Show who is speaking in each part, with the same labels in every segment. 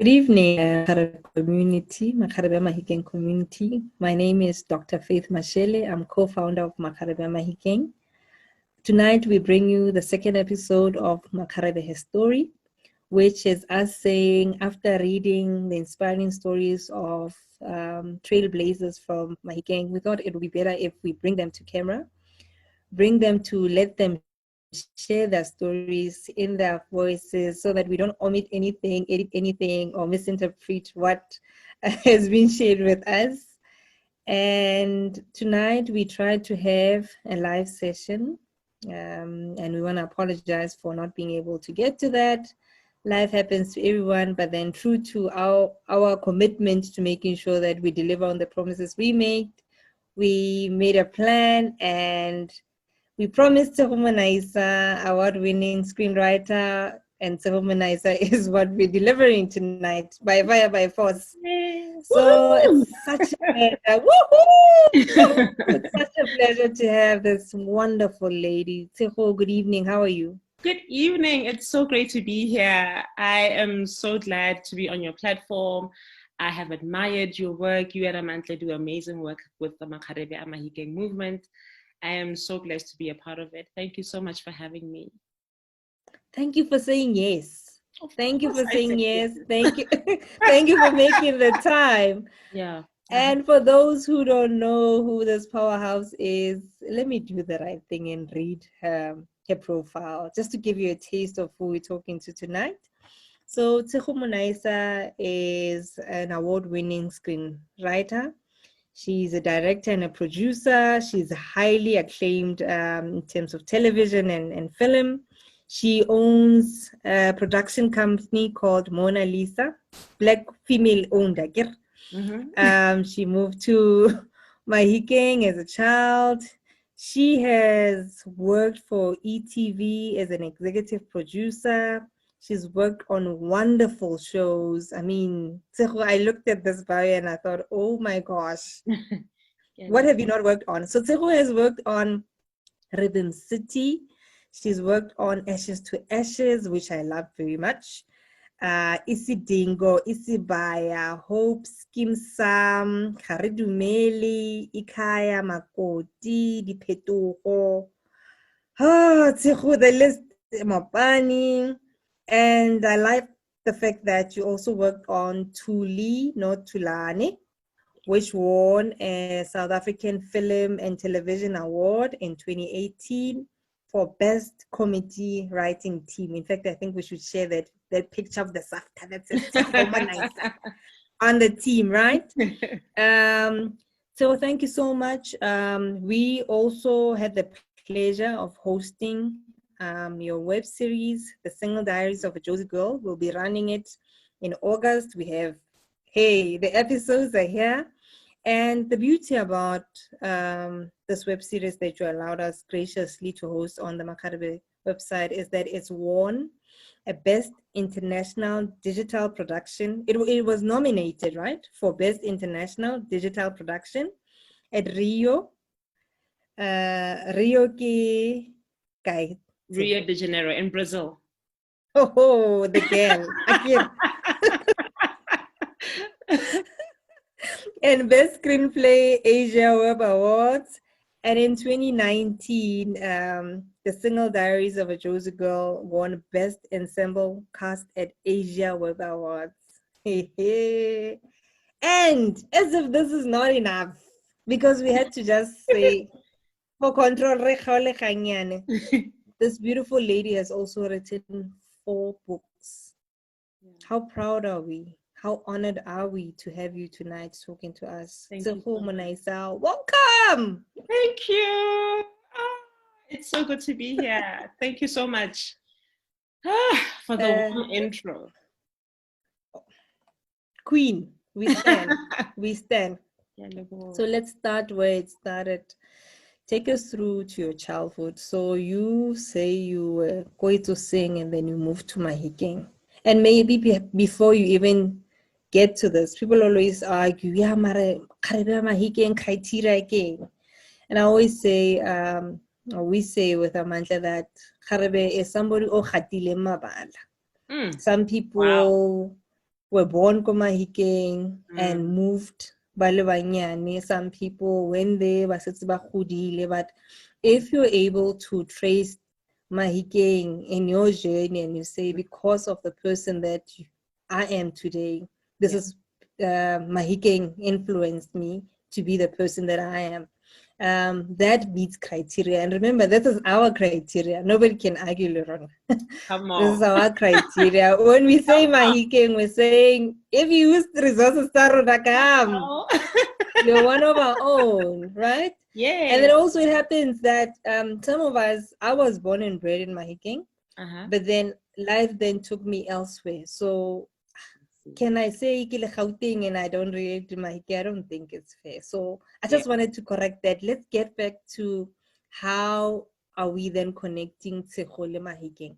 Speaker 1: Good evening, Makgarebe Mahikeng community. My name is Dr. Faith Mashele. I'm co-founder of Makgarebe Mahikeng. Tonight, we bring you the second episode of Makgarebe Her Story, which is us saying, after reading the inspiring stories of trailblazers from Mahikeng, we thought it would be better if we bring them to camera, bring them to let them share their stories in their voices so that we don't omit anything, edit anything, or misinterpret what has been shared with us. And tonight we tried to have a live session, and we want to apologize for not being able to get to that. Life happens to everyone, but then true to our commitment to making sure that we deliver on the promises we made a plan, and we promised Tshego Monaisa, award-winning screenwriter, and Tshego Monaisa is what we're delivering tonight by force. So it's such a pleasure. Woohoo! It's such a pleasure to have this wonderful lady. Tshego, good evening. How are you?
Speaker 2: Good evening. It's so great to be here. I am so glad to be on your platform. I have admired your work. You and Amantle do amazing work with the Makgarebe Mahikeng movement. I am so blessed to be a part of it. Thank you so much for having me.
Speaker 1: Thank you for saying yes. Thank you for saying yes. Thank you. Thank you for making the time.
Speaker 2: Yeah.
Speaker 1: And for those who don't know who this powerhouse is, let me do the right thing and read her profile, just to give you a taste of who we're talking to tonight. So Tshego Monaisa is an award-winning screenwriter. She's a director and a producer. She's highly acclaimed in terms of television and film. She owns a production company called Mona Lisa, Black female-owned, I guess. She moved to Mahikeng as a child. She has worked for ETV as an executive producer. She's worked on wonderful shows. I mean, Tshego, I looked at this bio and I thought, oh my gosh, what have you not worked on? So Tshego has worked on Rhythm City. She's worked on Ashes to Ashes, which I love very much. Isidingo, Isibaya, Hope, Skim Sam, Karidumeli, Ikaya, Makoti, Dipetogo. Tshego, the list, Mapani. And I like the fact that you also worked on Thuli, not Thulane, which won a South African Film and Television Award in 2018 for Best Comedy Writing Team. In fact, I think we should share that picture of the Safta that says Tshego Monaisa on the team, right? So thank you so much. We also had the pleasure of hosting your web series, The Single Diaries of a Josie Girl. We'll be running it in August. We have, the episodes are here. And the beauty about this web series that you allowed us graciously to host on the Makgarebe website is that it's won a Best International Digital Production. It was nominated, right, for Best International Digital Production at Rio. Rio
Speaker 2: de Janeiro in Brazil.
Speaker 1: Oh, the girl. And Best Screenplay Asia Web Awards. And in 2019, The Single Diaries of a Josie Girl won Best Ensemble Cast at Asia Web Awards. And as if this is not enough, because we had to just say, for control, this beautiful lady has also written 4 books. How proud are we? How honored are we to have you tonight talking to us? Tshego Monaisa, welcome.
Speaker 2: Thank you. It's so good to be here. Thank you so much for the warm intro.
Speaker 1: Queen, we stand. We stand. So let's start where it started. Take us through to your childhood. So you say you were going to sing and then you moved to Mahikeng. And maybe before you even get to this, people always argue, yeah, Makgarebe Mahikeng Kaitira again. And I always say, we say with Amantle that Makgarebe is somebody who khatile mabala. Some people were born ko Mahikeng and moved ba le banyane. Some people when they ba setse ba godile, but if you're able to trace Mahikeng in your journey and you say, because of the person that I am today, this is Mahikeng influenced me to be the person that I am. That meets criteria. And remember, this is our criteria. Nobody can argue, Leron.
Speaker 2: Come
Speaker 1: This is
Speaker 2: on.
Speaker 1: our criteria. When we say Mahikeng, we're saying, if you use the resources, you're one of our own, right?
Speaker 2: Yeah.
Speaker 1: And then also it happens that some of us, I was born and bred in Mahikeng, but then life then took me elsewhere. So can I say Gauteng and I don't relate to Mahikeng? I don't think it's fair. So I just wanted to correct that. Let's get back to how are we then connecting Tshego le Mahikeng?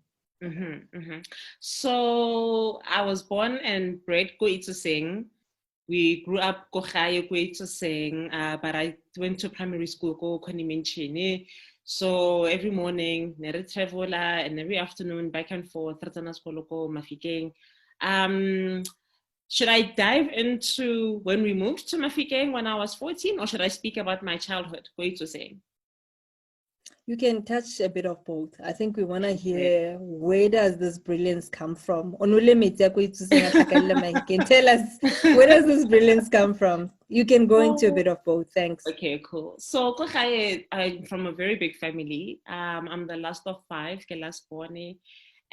Speaker 2: So I was born and bred ko Itsoseng. We grew up ko gae ko Itsoseng, but I went to primary school ko Khonimentshini. So every morning, ne re travel and every afternoon back and forth, re tsena sekolo ko Mafikeng. Should I dive into when we moved to Mafikeng when I was 14, or should I speak about my childhood? Ko Itsoseng.
Speaker 1: You can touch a bit of both. I think we want to hear, where does this brilliance come from? Tell us, where does this brilliance come from? You can go into a bit of both. Thanks.
Speaker 2: Okay, cool. So I'm from a very big family. I'm the last of 5, the last born.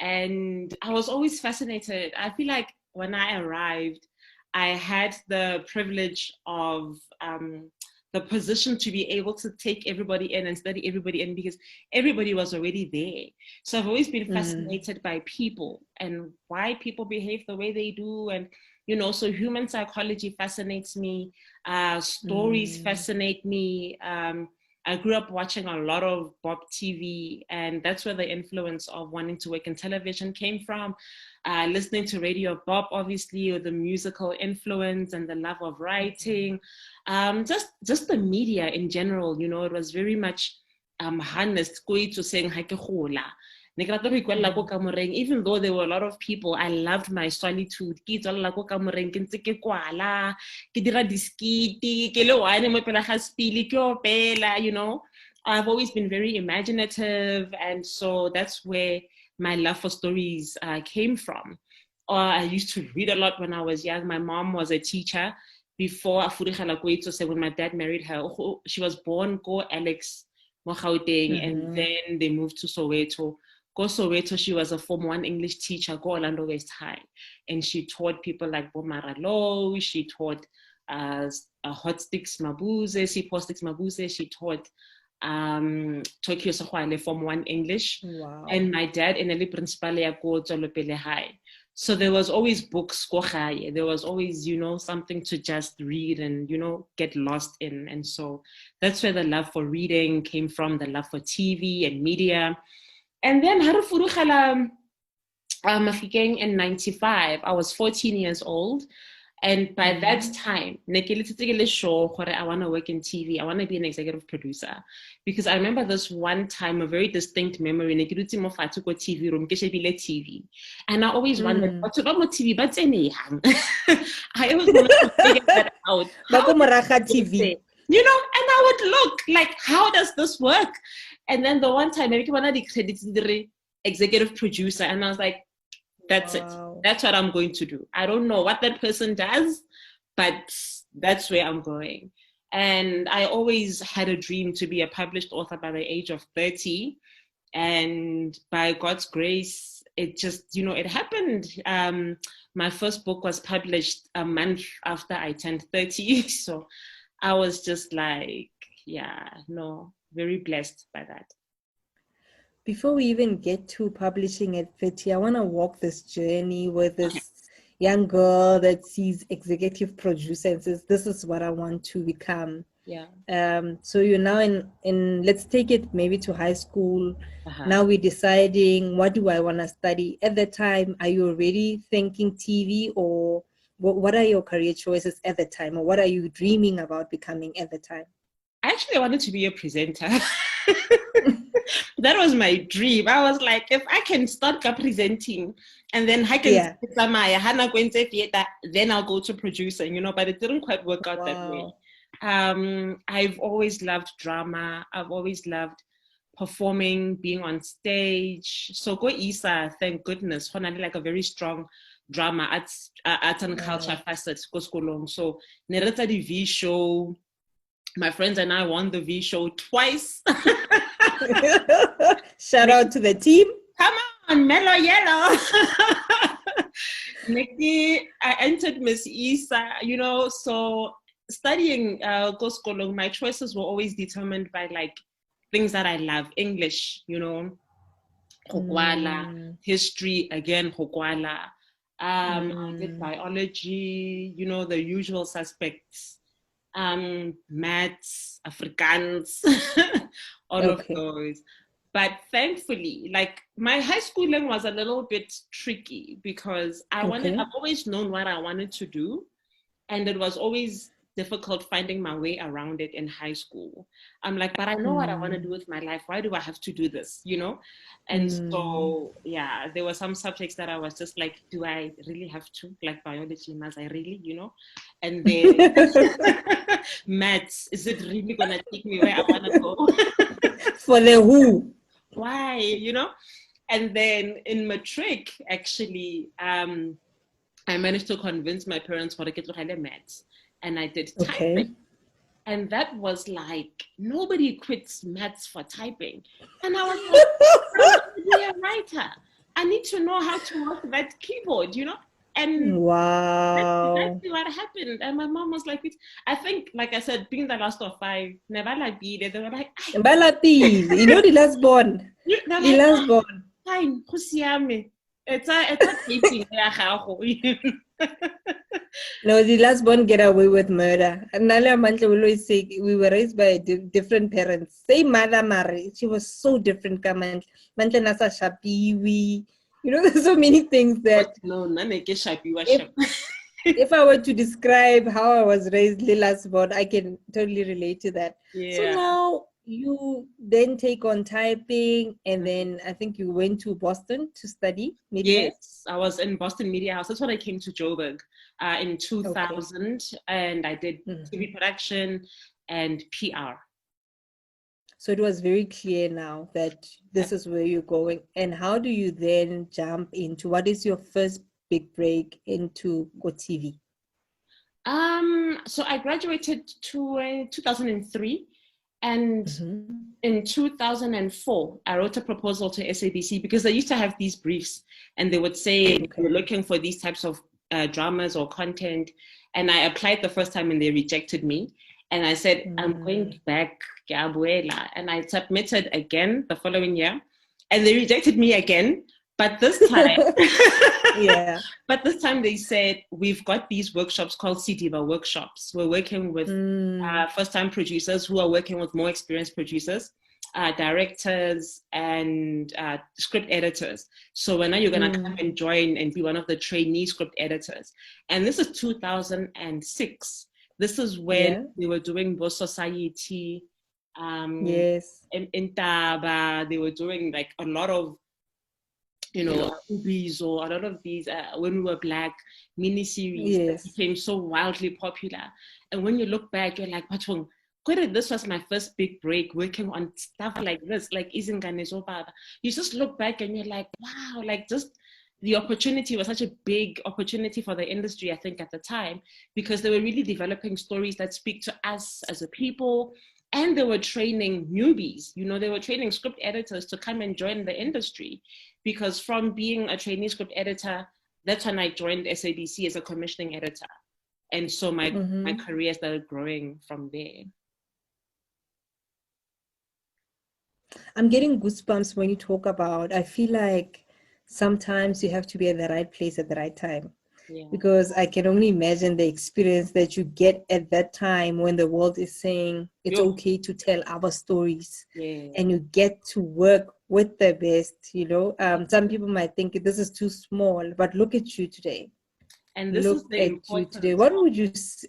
Speaker 2: And I was always fascinated. I feel like when I arrived, I had the privilege of the position to be able to take everybody in and study everybody in, because everybody was already there. So I've always been fascinated by people and why people behave the way they do. And, so human psychology fascinates me. Stories fascinate me. I grew up watching a lot of Bob TV, and that's where the influence of wanting to work in television came from. Listening to Radio Bob, obviously, or the musical influence and the love of writing. Just the media in general, it was very much harnessed to saying even though there were a lot of people, I loved my solitude. I've always been very imaginative, and so that's where my love for stories came from. I used to read a lot when I was young. My mom was a teacher before when my dad married her. She was born go Alex Gauteng, and then they moved to Soweto. Go Soweto, she was a Form 1 English teacher, go Orlando West High. And she taught people like Bomaralo, she taught Hot Sticks Mabuse, Sipo Sticks Mabuse, she taught Tokyo Sohwale Form 1 English.
Speaker 1: Wow.
Speaker 2: And my dad in a principal ya go Tsolopele High. So there was always books, there was always, something to just read and, get lost in. And so that's where the love for reading came from, the love for TV and media. And then Harufurukhala Mafikeng in 95, I was 14 years old. And by that time, I want to work in TV. I want to be an executive producer. Because I remember this one time, a very distinct memory, TV room, TV. And I always wondered, what's TV? But I always wanted to figure that out.
Speaker 1: TV.
Speaker 2: And I would look like, how does this work? And then the one time, I one of the credits, the executive producer, and I was like, that's it. That's what I'm going to do. I don't know what that person does, but that's where I'm going. And I always had a dream to be a published author by the age of 30. And by God's grace, it just, it happened. My first book was published a month after I turned 30. So I was just like, very blessed by that.
Speaker 1: Before we even get to publishing at 30, I want to walk this journey with this young girl that sees executive producer and says, this is what I want to become.
Speaker 2: Yeah.
Speaker 1: So you're now in let's take it maybe to high school. Now we're deciding, what do I want to study? At that time, are you already thinking TV, or what are your career choices at the time, or what are you dreaming about becoming at the time?
Speaker 2: actually wanted to be a presenter. That was my dream. I was like, if I can start presenting and then I can then I'll go to producing, but it didn't quite work out that way. I've always loved drama. I've always loved performing, being on stage. So go Isa, thank goodness, finally like a very strong drama arts and culture facet go skolong. So Nereta the V show. My friends and I won the V show twice.
Speaker 1: Shout out to the team.
Speaker 2: Come on, Mellow Yellow. Nikki, I entered Miss Isa, so studying Goskolong, my choices were always determined by like things that I love. English, Hokwala, history, again, Hokwala. I did biology, the usual suspects. Maths, Afrikaans, all of those. But thankfully, like my high schooling was a little bit tricky because I've always known what I wanted to do. And it was always difficult finding my way around it in high school. I'm like, but I know what I want to do with my life. Why do I have to do this, And so, yeah, there were some subjects that I was just like, do I really have to? Like biology, maths, I really, And then maths, is it really going to take me where I want to go?
Speaker 1: For the who?
Speaker 2: Why, And then in matric, actually, I managed to convince my parents for to get maths. And I did typing. And that was like, nobody quits maths for typing. And I was like, I want to be a writer. I need to know how to work that keyboard, And
Speaker 1: wow,
Speaker 2: that's exactly what happened. And my mom was like, I think, like I said, being the last of five, never like be there. They were like,
Speaker 1: the last born. The last born.
Speaker 2: Fine, it's a dating.
Speaker 1: No, the last born get away with murder. And Nalia Mantle will always say we were raised by different parents. Same mother, Mary. She was so different. Mantle Nasa Shapi, there's so many things that.
Speaker 2: No,
Speaker 1: if I were to describe how I was raised, Lila's born, I can totally relate to that.
Speaker 2: Yeah.
Speaker 1: So now you then take on typing, and then I think you went to Boston to study media.
Speaker 2: Yes, I was in Boston Media House. That's when I came to Joburg in 2000, and I did TV production and PR.
Speaker 1: So it was very clear now that this is where you're going. And how do you then jump into, what is your first big break into Go TV?
Speaker 2: So I graduated to 2003. And in 2004, I wrote a proposal to SABC because they used to have these briefs and they would say, we're looking for these types of dramas or content. And I applied the first time and they rejected me. And I said, I'm going back, and I submitted again the following year and they rejected me again. But this time, But this time they said, we've got these workshops called CDIVA workshops. We're working with first-time producers who are working with more experienced producers, directors, and script editors. So now you're going to come and join and be one of the trainee script editors. And this is 2006. This is when they were doing Bo Society. In Taba, they were doing like a lot of movies or a lot of these When We Were Black miniseries that became so wildly popular. And when you look back, you're like, this was my first big break working on stuff like this, like Izingane Zobaba. You just look back and you're like, wow, like just the opportunity was such a big opportunity for the industry, I think, at the time, because they were really developing stories that speak to us as a people. And they were training newbies, they were training script editors to come and join the industry. Because from being a trainee script editor, that's when I joined SABC as a commissioning editor. And so my career started growing from there.
Speaker 1: I'm getting goosebumps when you talk about, I feel like sometimes you have to be at the right place at the right time. Because I can only imagine the experience that you get at that time when the world is saying it's okay to tell our stories, and you get to work with the best. Some people might think this is too small, but look at you today.
Speaker 2: And this is the importance.
Speaker 1: Today. What would you say?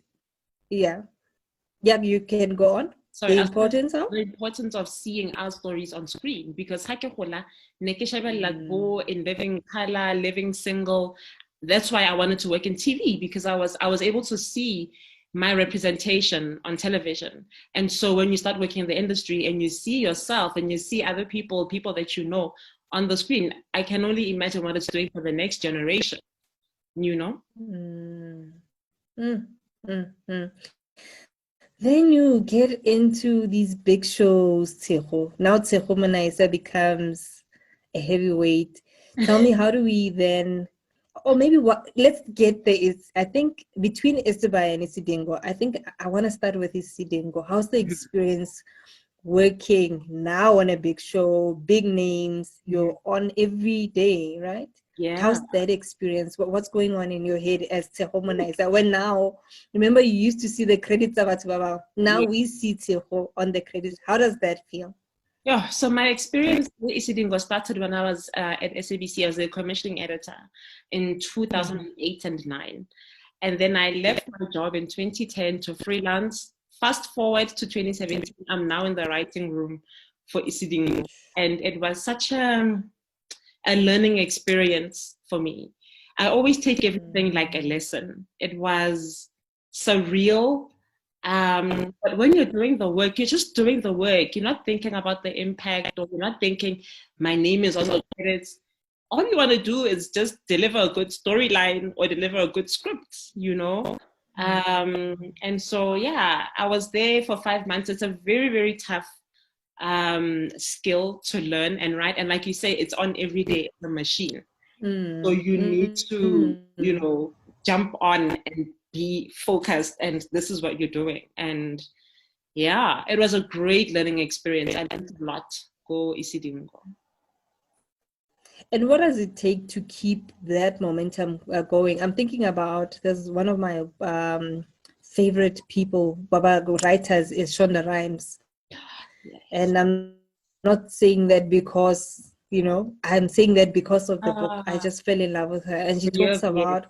Speaker 1: You can go on.
Speaker 2: Sorry,
Speaker 1: the importance of?
Speaker 2: the importance of seeing our stories on screen, because ha ke gola ne ke shebella bo in living color, living single. That's why I wanted to work in TV, because I was able to see my representation on television. And so when you start working in the industry and you see yourself and you see other people that you know on the screen, I can only imagine what it's doing for the next generation, you know?
Speaker 1: Then you get into these big shows, Tshego. Now Tshego Monaisa becomes a heavyweight. Tell me, how do we then, or maybe let's get there is, I think between Isibai and Isidingo, I think I want to start with Isidingo. How's the experience working now on a big show, big names, you're on every day, right?
Speaker 2: Yeah.
Speaker 1: How's that experience? What's going on in your head as Tshego Monaisa? When now, remember you used to see the credits of Atubaba. Now we see Tshego on the credits. How does that feel?
Speaker 2: Yeah, so my experience with Isidingo started when I was at SABC as a commissioning editor in 2008 and 9. And then I left my job in 2010 to freelance. Fast forward to 2017, I'm now in the writing room for Isidingo. And it was such a learning experience for me. I always take everything like a lesson. It was surreal. But when you're doing the work, you're just doing the work. You're not thinking about the impact, or you're not thinking, my name is on the credits. All you want to do is just deliver a good storyline or deliver a good script, you know? And so, yeah, I was there for 5 months. It's a very, very tough skill to learn and write. And like you say, it's on every day, the machine. So you need to, you know, jump on and be focused, and this is what you're doing. And yeah, it was a great learning experience. I learned a lot. Go Isidingo.
Speaker 1: And what does it take to keep that momentum going? I'm thinking about, there's one of my favorite people, Baba writers, is Shonda Rhimes. Yes. And I'm not saying that because, you know, I'm saying that because of the book. I just fell in love with her. And she talks about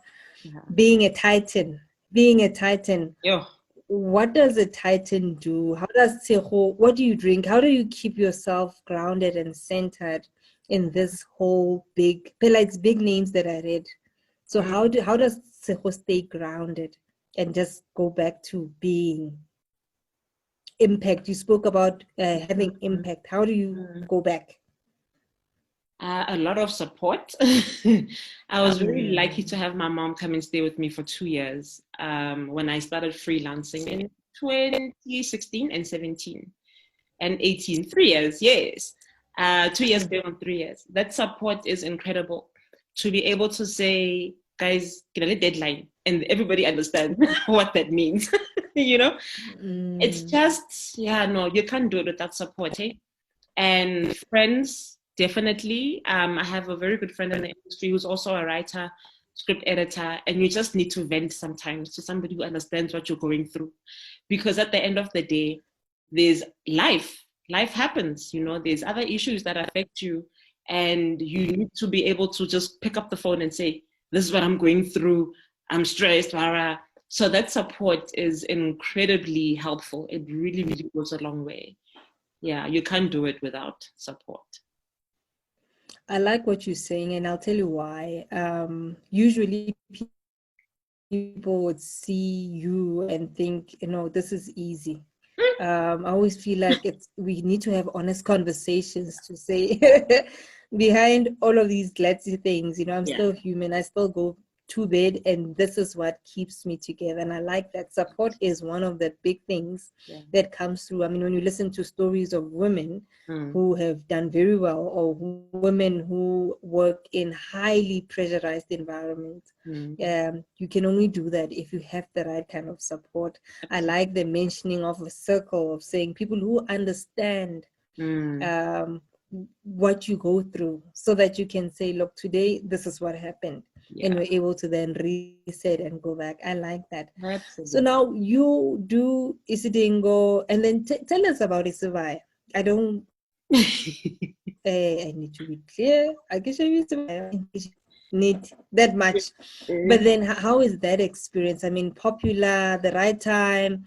Speaker 1: being a titan. Yeah. What does a titan do? How does Tshego, what do you drink? How do you keep yourself grounded and centered in this whole big, it's big names that I read. So how does Tshego stay grounded and just go back to being impact? You spoke about having impact. How do you go back?
Speaker 2: A lot of support. I was very lucky to have my mom come and stay with me for 2 years when I started freelancing in 2016 and 17 and 18. 3 years, yes. 2 years going on 3 years. That support is incredible. To be able to say, guys, get a deadline, and everybody understands what that means. You know, it's just, no, you can't do it without support. And friends, definitely. I have a very good friend in the industry who's also a writer, script editor, and you just need to vent sometimes to somebody who understands what you're going through. Because at the end of the day, there's life. Life happens, you know, there's other issues that affect you, and you need to be able to just pick up the phone and say, this is what I'm going through. I'm stressed, Lara. So that support is incredibly helpful. It really, really goes a long way. Yeah, you can't do it without support.
Speaker 1: I like what you're saying, and I'll tell you why. Usually people would see you and think, you know, this is easy. I always feel like we need to have honest conversations to say behind all of these glitzy things, you know, I'm still human. I still go to bed, and this is what keeps me together. And I like that support is one of the big things that comes through. I mean, when you listen to stories of women who have done very well, or women who work in highly pressurized environments, you can only do that if you have the right kind of support. I like the mentioning of a circle, of saying people who understand what you go through, so that you can say, look, today this is what happened, and we're able to then reset and go back. I like that. Absolutely. So now you do Isidingo, and then tell us about Isibai. I don't I need to be clear. I guess I need that much. But then how is that experience? I mean, popular, the right time.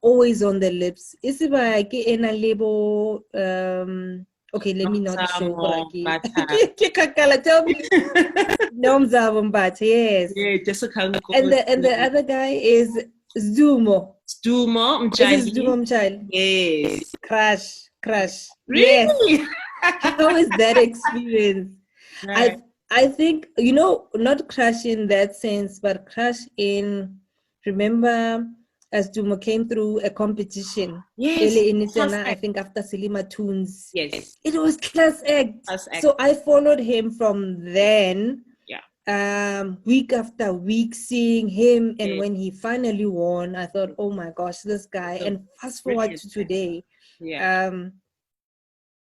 Speaker 1: always on the lips. Isiba ke ena lebo okay, let me not show tell me. Nomzamo Mbatha, yes.
Speaker 2: Yeah, Jessica.
Speaker 1: And the other guy is Zdumo.
Speaker 2: Zdumo
Speaker 1: Mchali.
Speaker 2: Yes.
Speaker 1: Crush.
Speaker 2: Really?
Speaker 1: Yes. How is that experience? Right. I think, not crush in that sense, but crush in, remember, as Dumo came through a competition.
Speaker 2: Yes.
Speaker 1: Early in Itana, I think after Selima Tunes.
Speaker 2: Yes.
Speaker 1: It was class act. So I followed him from then.
Speaker 2: Yeah.
Speaker 1: Week after week, seeing him. And when he finally won, I thought, oh my gosh, this guy. And fast forward to today.
Speaker 2: Yeah.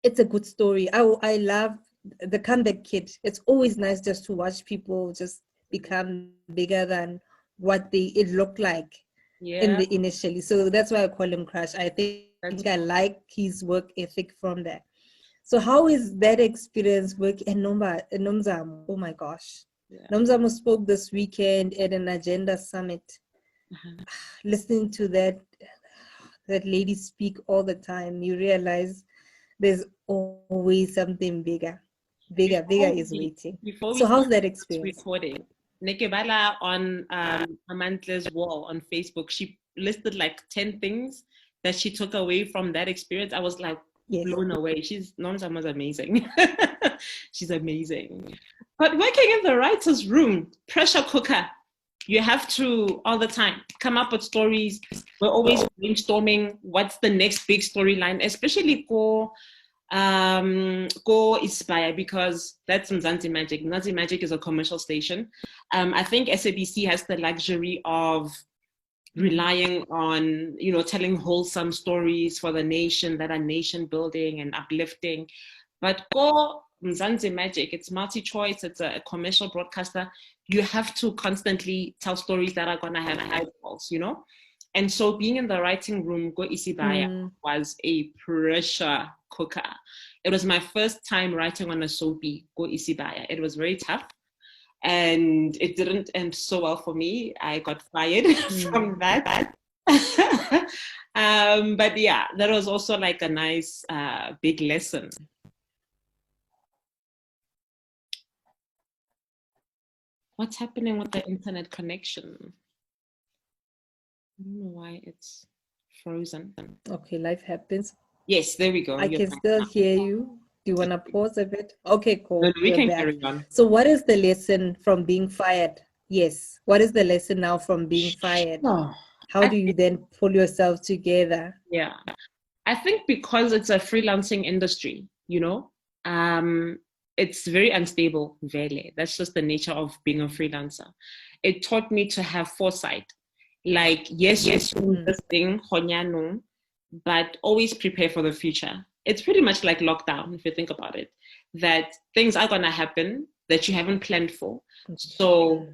Speaker 1: It's a good story. I love the comeback kid. It's always nice just to watch people just become bigger than what it looked like initially. So that's why I call him Crush. I think I like his work ethic from there. So how is that experience working? And Nomzamo, oh my gosh. Yeah. Nomzamo spoke this weekend at an agenda summit. Listening to that lady speak all the time, you realize there's always something bigger is waiting. So how's that experience?
Speaker 2: Recording. Nekebala on Amantle's wall on Facebook, she listed like 10 things that she took away from that experience. I was like blown away. Nomzamo was amazing. She's amazing. But working in the writer's room, pressure cooker. You have to all the time come up with stories. We're always brainstorming what's the next big storyline, especially go Inspire, because that's Mzansi Magic. Mzansi Magic is a commercial station. I think SABC has the luxury of relying on, telling wholesome stories for the nation that are nation building and uplifting. But go Mzansi Magic, it's multi-choice, it's a commercial broadcaster. You have to constantly tell stories that are going to have eyeballs, And so being in the writing room, Go Isibaya, was a pressure cooker. It was my first time writing on a soapy, Go Isibaya. It was very tough. And it didn't end so well for me. I got fired from that. But yeah, that was also like a nice big lesson. What's happening with the internet connection? I don't know why it's frozen.
Speaker 1: Okay, life happens.
Speaker 2: Yes, there we go.
Speaker 1: I can still hear you. Do you want to pause a bit? Okay, cool.
Speaker 2: No, we can carry on.
Speaker 1: So what is the lesson from being fired? Yes. What is the lesson now from being fired? How do you then pull yourself together?
Speaker 2: Yeah. I think because it's a freelancing industry, it's very unstable, really. That's just the nature of being a freelancer. It taught me to have foresight. Like, yes, this thing, but always prepare for the future. It's pretty much like lockdown, if you think about it, that things are going to happen that you haven't planned for. So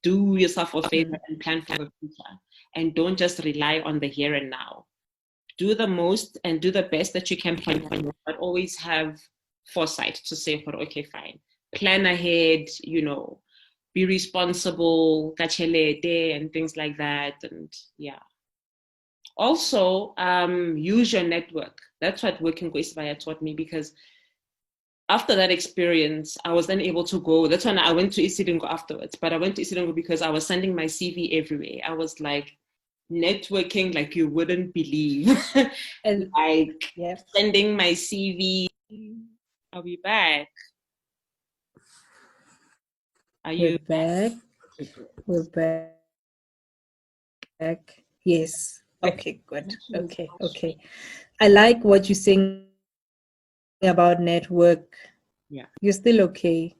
Speaker 2: do yourself a favor and plan for the future. And don't just rely on the here and now. Do the most and do the best that you can plan for, but always have foresight to say, okay, fine. Plan ahead, be responsible, kachelete, and things like that. And yeah. Also, use your network. That's what working with Isibaya taught me, because after that experience, I was then able to go. That's when I went to Isidingo afterwards. But I went to Isidingo because I was sending my CV everywhere. I was like networking like you wouldn't believe. And sending my CV. Are we back?
Speaker 1: We're back. We're back. Yes. Okay, good. Okay. I like what you're saying about network.
Speaker 2: Yeah.
Speaker 1: You're still okay.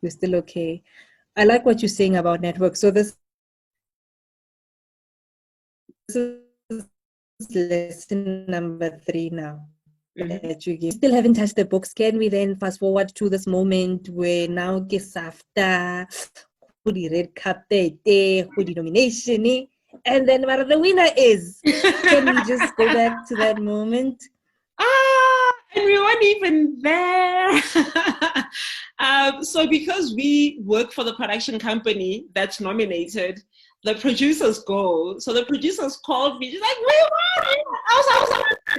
Speaker 1: I like what you're saying about network. So this is lesson number 3 now. That you give. Still haven't touched the books. Can we then fast forward to this moment where now Gesafta, who the red carpet, who the nomination, and then what the winner is? Can we just go back to that moment?
Speaker 2: And we weren't even there. So because we work for the production company that's nominated, the producers go. So the producers called me. She's like, wait, what? I was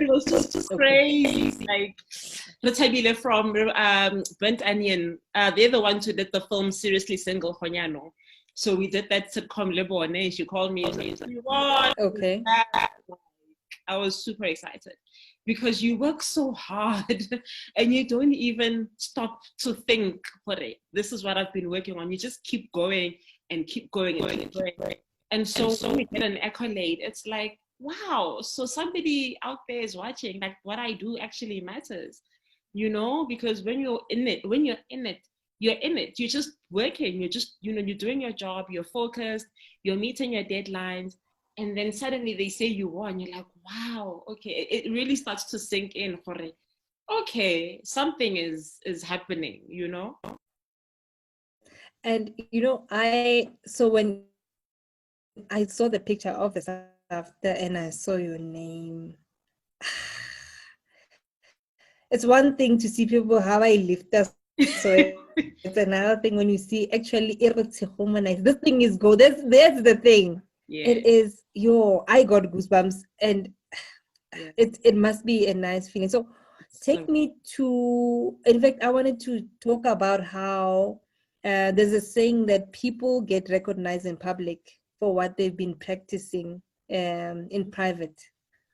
Speaker 2: it was just crazy. Like, Ratabile from Burnt Onion, they're the ones who did the film Seriously Single Honyano. So we did that sitcom Lebone, and she called me and she's like, what?
Speaker 1: Okay.
Speaker 2: I was super excited because you work so hard and you don't even stop to think, this is what I've been working on. You just keep going and keep going and keep going. And so when we get an accolade, it's like, wow, so somebody out there is watching, like what I do actually matters, you know, because when you're in it, you're in it. You're just working. You're just, you know, you're doing your job, you're focused, you're meeting your deadlines. And then suddenly they say you won. You're like, wow, okay. It really starts to sink in. Okay, something is happening, you know?
Speaker 1: And, you know, so when I saw the picture of this after and I saw your name, it's one thing to see people how I lift us. So it's another thing when you see actually Tshego Monaisa. This thing is gold. That's the thing. Yeah. It is I got goosebumps, and it must be a nice feeling. So take me to, in fact, I wanted to talk about how there's a saying that people get recognized in public for what they've been practicing in private.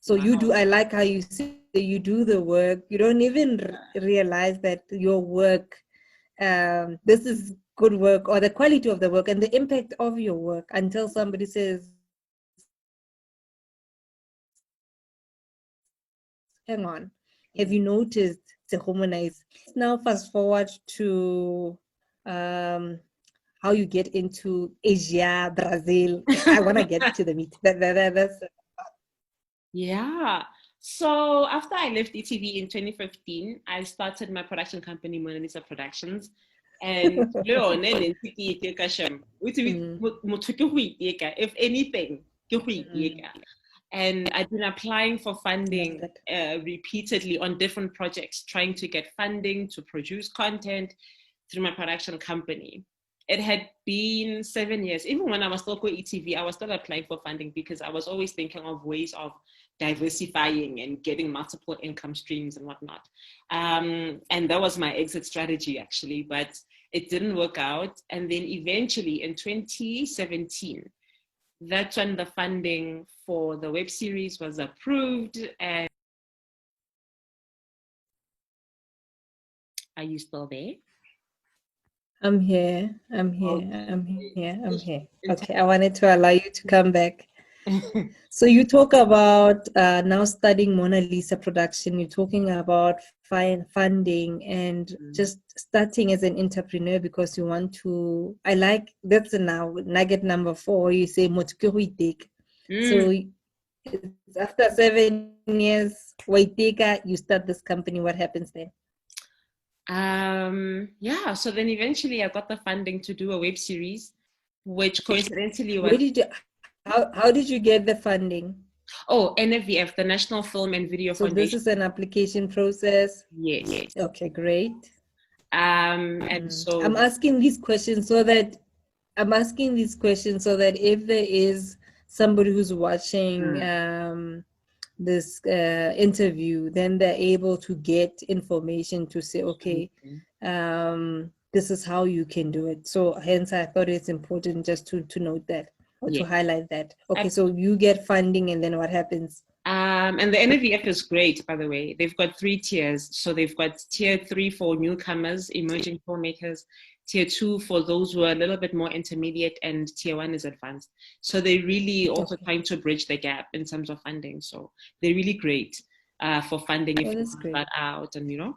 Speaker 1: So you do, I like how you say you do the work. You don't even realize that your work, this is good work, or the quality of the work and the impact of your work, until somebody says, hang on, have you noticed Tshego Monaisa? Now fast forward to how you get into Asia, Brazil. I want to get to the meat. That's
Speaker 2: yeah. So after I left ETV in 2015, I started my production company, Mona Lisa Productions. And if anything, and I've been applying for funding repeatedly on different projects, trying to get funding to produce content through my production company. It had been 7 years. Even when I was still going ETV, I was still applying for funding because I was always thinking of ways of diversifying and getting multiple income streams and whatnot. And that was my exit strategy, actually, but it didn't work out. And then eventually in 2017, that's when the funding for the web series was approved. And are you still there?
Speaker 1: I'm here. Okay, I wanted to allow you to come back. So you talk about now studying Mona Lisa production. You're talking about funding and just starting as an entrepreneur because you want to. I like that's now nugget number 4. You say So it's after 7 years, you start this company. What happens then?
Speaker 2: Yeah. So then eventually I got the funding to do a web series, which coincidentally was.
Speaker 1: How did you get the funding?
Speaker 2: Oh, NFVF, the National Film and Video Foundation.
Speaker 1: So this is an application process?
Speaker 2: Yes.
Speaker 1: Okay, great.
Speaker 2: And so
Speaker 1: I'm asking these questions so that if there is somebody who's watching this interview, then they're able to get information to say, okay, this is how you can do it. So hence I thought it's important just to note that. To highlight that. Okay, so you get funding and then what happens?
Speaker 2: And the NVF is great, by the way. They've got 3 tiers. So they've got tier 3 for newcomers, emerging filmmakers, tier 2 for those who are a little bit more intermediate, and tier 1 is advanced. So they're really also trying to bridge the gap in terms of funding. So they're really great for funding if you start out and, you know.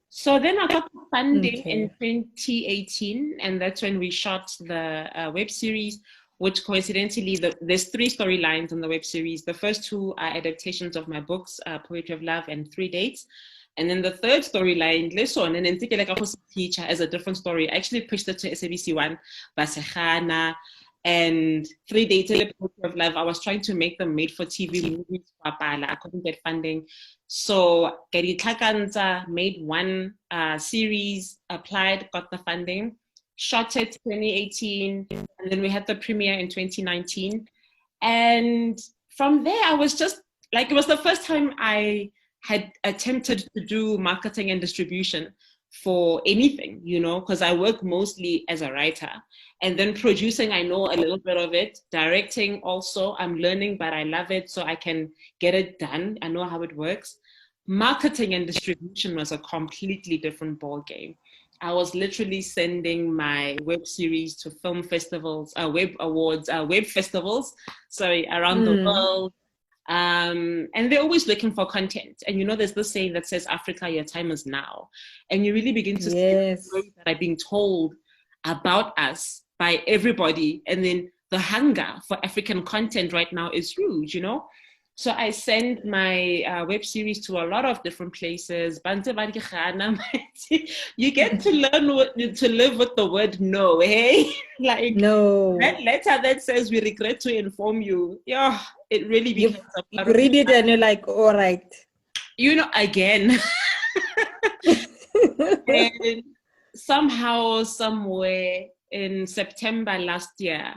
Speaker 2: So then I got funding in 2018, and that's when we shot the web series, which coincidentally, there's 3 storylines in the web series. The first 2 are adaptations of my books, Poetry of Love and 3 Dates. And then the third storyline, Lesson, and then Teacher, as a different story. I actually pitched it to SABC1, Basehana, and 3 Dates, Poetry of Love. I was trying to make them made for TV movies. I couldn't get funding. So Gary Tlakanza made 1 series, applied, got the funding. shot it 2018, and then we had the premiere in 2019. And from there, I was just like, it was the first time I had attempted to do marketing and distribution for anything, you know, because I work mostly as a writer. And then producing, I know a little bit of it. Directing also, I'm learning, but I love it, so I can get it done. I know how it works. Marketing and distribution was a completely different ball game. I was literally sending my web series to film festivals, web awards, web festivals, around the world. And they're always looking for content. And you know, there's this saying that says, Africa, your time is now. And you really begin to see the stories that are being told about us by everybody. And then the hunger for African content right now is huge, you know? So I send my web series to a lot of different places. You get to learn to live with the word no, hey? Like
Speaker 1: no.
Speaker 2: That letter that says we regret to inform you. Yeah, it really becomes a part
Speaker 1: you read it and you're like, all right.
Speaker 2: You know, again. And somehow, somewhere in September last year,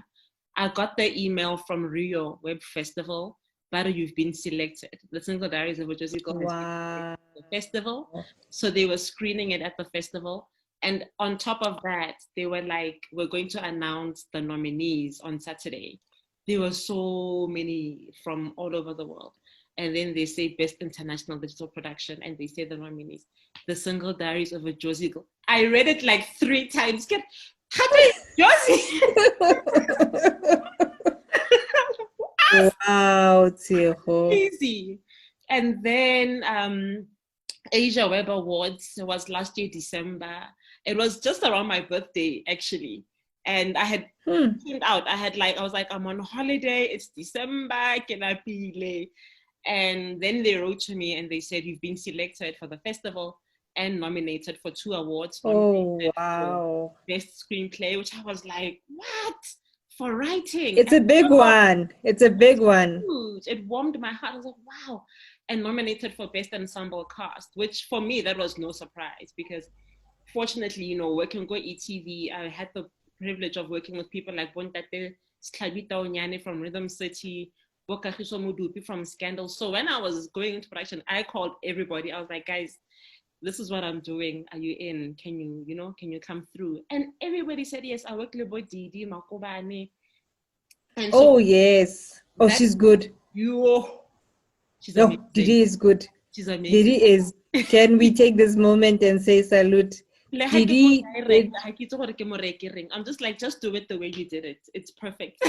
Speaker 2: I got the email from Rio Web Festival. But you've been selected. The Single Diaries of a Josie Girl has been selected for the festival. So they were screening it at the festival. And on top of that, they were like, we're going to announce the nominees on Saturday. There were so many from all over the world. And then they say Best International Digital Production, and they say the nominees. The Single Diaries of a Josie Girl. I read it like 3 times. Josie!
Speaker 1: Wow, Tshego.
Speaker 2: Crazy. And then Asia Web Awards was last year, December. It was just around my birthday, actually. And I had tuned out. I was like, I'm on holiday. It's December. Can I be? And then they wrote to me and they said, you've been selected for the festival and nominated for 2 awards.
Speaker 1: Oh, wow.
Speaker 2: For Best Screenplay, which I was like, what? For writing.
Speaker 1: It's a big one. It's a big one.
Speaker 2: Huge. It warmed my heart. I was like, wow. And nominated for Best Ensemble Cast, which for me, that was no surprise because fortunately, you know, working with ETV, I had the privilege of working with people like Bontate Sklabita Onyane from Rhythm City, Bokagiso Mudupi from Scandal. So when I was going into production, I called everybody. I was like, guys, this is what I'm doing. Are you in? Can you come through? And everybody said yes. I work with Didi Makobane.
Speaker 1: Oh yes. Oh, she's good.
Speaker 2: She's amazing.
Speaker 1: Oh, Didi is good.
Speaker 2: She's amazing.
Speaker 1: Didi is. Can we take this moment and say salute? Didi.
Speaker 2: I'm just like, just do it the way you did it. It's perfect.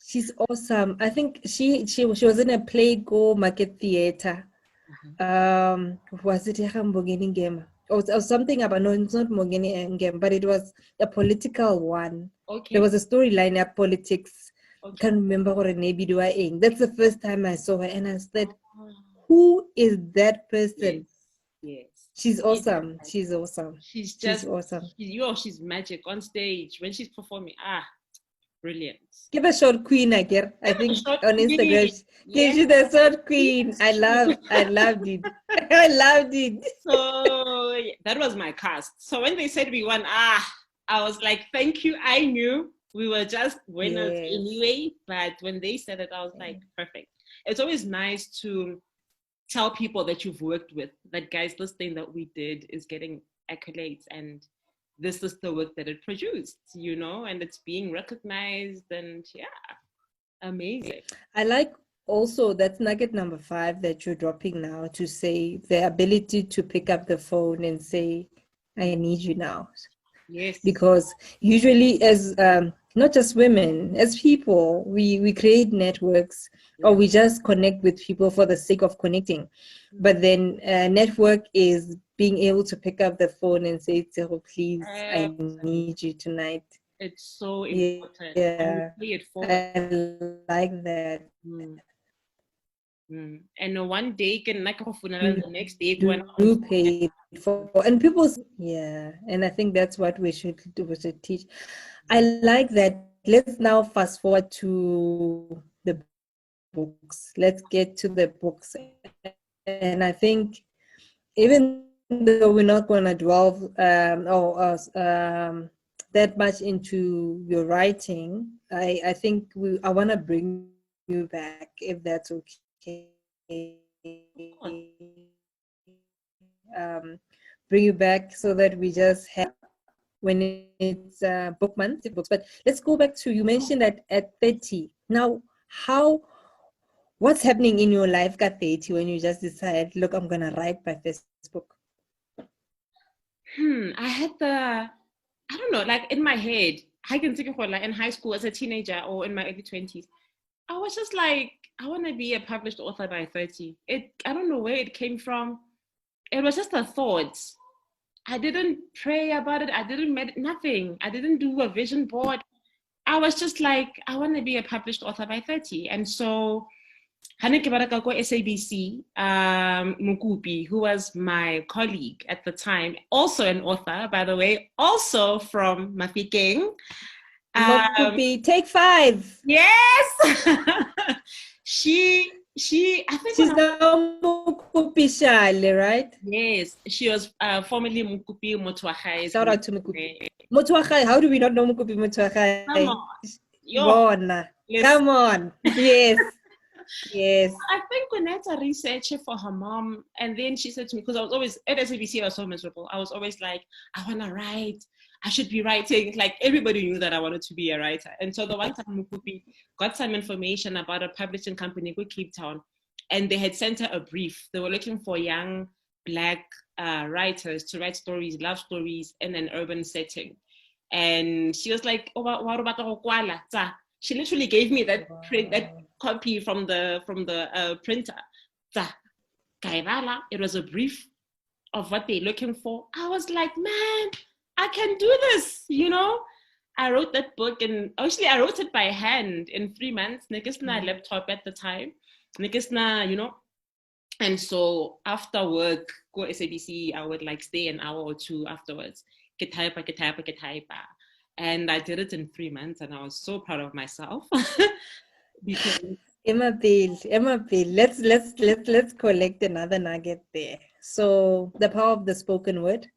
Speaker 1: She's awesome. I think she was in a play go Market Theater. Was it Mogeni game or something about? No, it's not Mogeni game, but it was a political one.
Speaker 2: Okay.
Speaker 1: There was a storyline of politics. Okay. Can't remember what her name is. That's the first time I saw her, and I said, "Who is that person?"
Speaker 2: Yes.
Speaker 1: She's awesome. She's awesome.
Speaker 2: She's
Speaker 1: awesome.
Speaker 2: She's magic on stage when she's performing. Brilliant.
Speaker 1: Give a short queen, I think on Instagram. Give you the short queen. I loved it. I loved it.
Speaker 2: So that was my cast. So when they said we won, I was like, thank you. I knew we were just winners anyway. But when they said it, I was like, perfect. It's always nice to tell people that you've worked with that, guys, this thing that we did is getting accolades and this is the work that it produced, you know, and it's being recognized and amazing.
Speaker 1: I like also that's nugget number 5 that you're dropping now, to say the ability to pick up the phone and say, I need you now.
Speaker 2: Yes.
Speaker 1: Because usually as not just women, as people, we create networks or we just connect with people for the sake of connecting. But then network is being able to pick up the phone and say, Tshego, please, I need you tonight.
Speaker 2: It's so important.
Speaker 1: Yeah,
Speaker 2: pay it forward.
Speaker 1: I like that.
Speaker 2: And one day can the next day
Speaker 1: you pay it for, and people, and I think that's what we should do. We should teach. I like that. Let's now fast forward to the books. Let's get to the books. And I think even though we're not going to dwell that much into your writing, I think I want to bring you back, if that's okay. Bring you back so that we just have, when it's book month, books. But let's go back to, you mentioned that at 30. Now, what's happening in your life at 30 when you just decide, look, I'm going to write my first book?
Speaker 2: I had I don't know, like in my head, I can think of like in high school as a teenager or in my early 20s, I was just like, I want to be a published author by 30. I don't know where it came from. It was just a thought. I didn't pray about it. I didn't nothing. I didn't do a vision board. I was just like, I want to be a published author by 30. And so SABC, Mukupi, who was my colleague at the time, also an author, by the way, also from Mafikeng.
Speaker 1: Mukupi, take 5.
Speaker 2: Yes. I think
Speaker 1: she's now Mukupi Shale, right?
Speaker 2: Yes, she was formerly Mukupi Motuakhai.
Speaker 1: Shout out to Mukupi. Motuakhai, how do we not know Mukupi Motuakhai?
Speaker 2: Come on.
Speaker 1: Come on. Yes. Yes.
Speaker 2: I think Gwenetta researched for her mom, and then she said to me, because I was always at SABC, I was so miserable. I was always like, I want to write. I should be writing. Like everybody knew that I wanted to be a writer. And so the one time Mukupi got some information about a publishing company in Cape Town, and they had sent her a brief. They were looking for young Black writers to write stories, love stories in an urban setting. And she was like, she literally gave me that that copy from the printer. It was a brief of what they're looking for. I was like, man, I can do this, you know? I wrote that book, and actually I wrote it by hand in 3 months. Nikisna laptop at the time. Nikisna, you know? And so after work, go SABC, I would like stay an hour or 2 afterwards. And I did it in 3 months, and I was so proud of myself. Because
Speaker 1: Emma Bill, let's collect another nugget there. So the power of the spoken word.